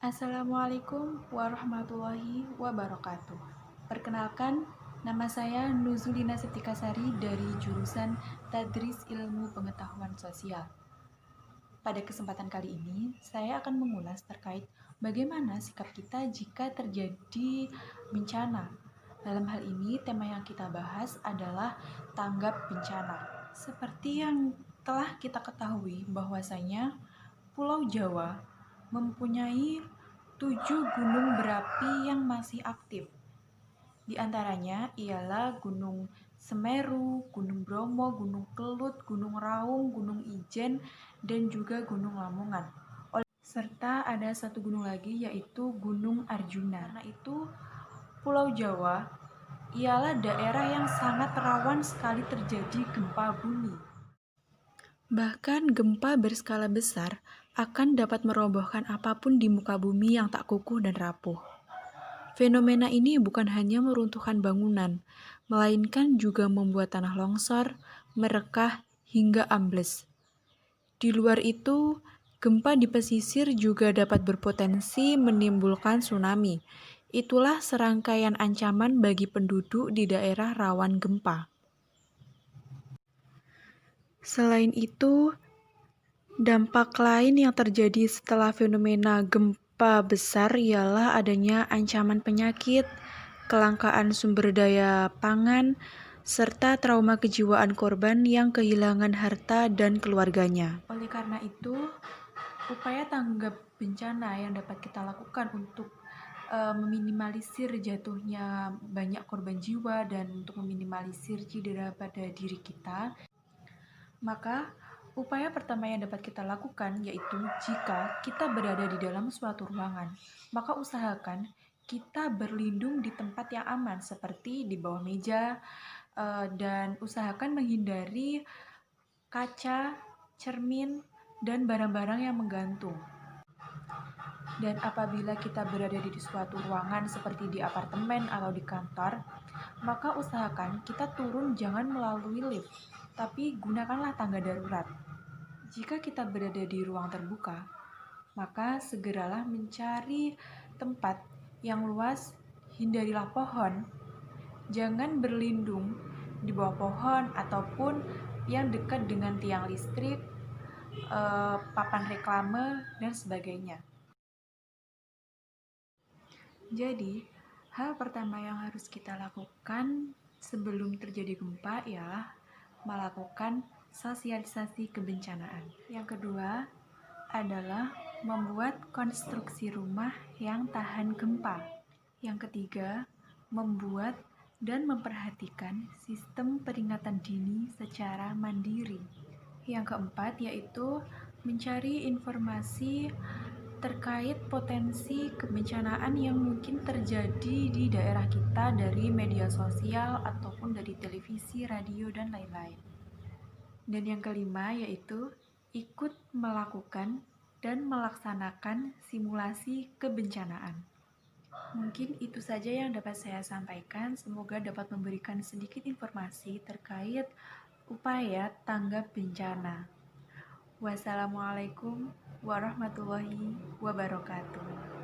Assalamualaikum warahmatullahi wabarakatuh. Perkenalkan, nama saya Nuzulina Setikasari dari jurusan Tadris Ilmu Pengetahuan Sosial. Pada kesempatan kali ini, saya akan mengulas terkait bagaimana sikap kita jika terjadi bencana. Dalam hal ini, tema yang kita bahas adalah tanggap bencana. Seperti yang telah kita ketahui bahwasanya Pulau Jawa mempunyai 7 gunung berapi yang masih aktif. Di antaranya ialah Gunung Semeru, Gunung Bromo, Gunung Kelut, Gunung Raung, Gunung Ijen, dan juga Gunung Lamongan. Serta ada satu gunung lagi yaitu Gunung Arjuna. Karena itu Pulau Jawa ialah daerah yang sangat rawan sekali terjadi gempa bumi. Bahkan gempa berskala besar akan dapat merobohkan apapun di muka bumi yang tak kukuh dan rapuh. Fenomena ini bukan hanya meruntuhkan bangunan, melainkan juga membuat tanah longsor, merekah, hingga ambles. Di luar itu, gempa di pesisir juga dapat berpotensi menimbulkan tsunami. Itulah serangkaian ancaman bagi penduduk di daerah rawan gempa. Selain itu, dampak lain yang terjadi setelah fenomena gempa besar ialah adanya ancaman penyakit, kelangkaan sumber daya pangan, serta trauma kejiwaan korban yang kehilangan harta dan keluarganya. Oleh karena itu, upaya tanggap bencana yang dapat kita lakukan untuk meminimalisir jatuhnya banyak korban jiwa dan untuk meminimalisir cedera pada diri kita, maka upaya pertama yang dapat kita lakukan yaitu jika kita berada di dalam suatu ruangan, maka usahakan kita berlindung di tempat yang aman seperti di bawah meja, dan usahakan menghindari kaca, cermin, dan barang-barang yang menggantung. Dan apabila kita berada di suatu ruangan seperti di apartemen atau di kantor, maka usahakan kita turun jangan melalui lift, tapi gunakanlah tangga darurat. Jika kita berada di ruang terbuka, maka segeralah mencari tempat yang luas, hindarilah pohon, jangan berlindung di bawah pohon ataupun yang dekat dengan tiang listrik, papan reklame, dan sebagainya. Jadi, hal pertama yang harus kita lakukan sebelum terjadi gempa ialah melakukan sosialisasi kebencanaan. Yang kedua adalah membuat konstruksi rumah yang tahan gempa. Yang ketiga, membuat dan memperhatikan sistem peringatan dini secara mandiri. Yang keempat yaitu mencari informasi terkait potensi kebencanaan yang mungkin terjadi di daerah kita dari media sosial ataupun dari televisi, radio, dan lain-lain. Dan yang kelima yaitu ikut melakukan dan melaksanakan simulasi kebencanaan. Mungkin itu saja yang dapat saya sampaikan. Semoga dapat memberikan sedikit informasi terkait upaya tanggap bencana. Wassalamualaikum warahmatullahi wabarakatuh.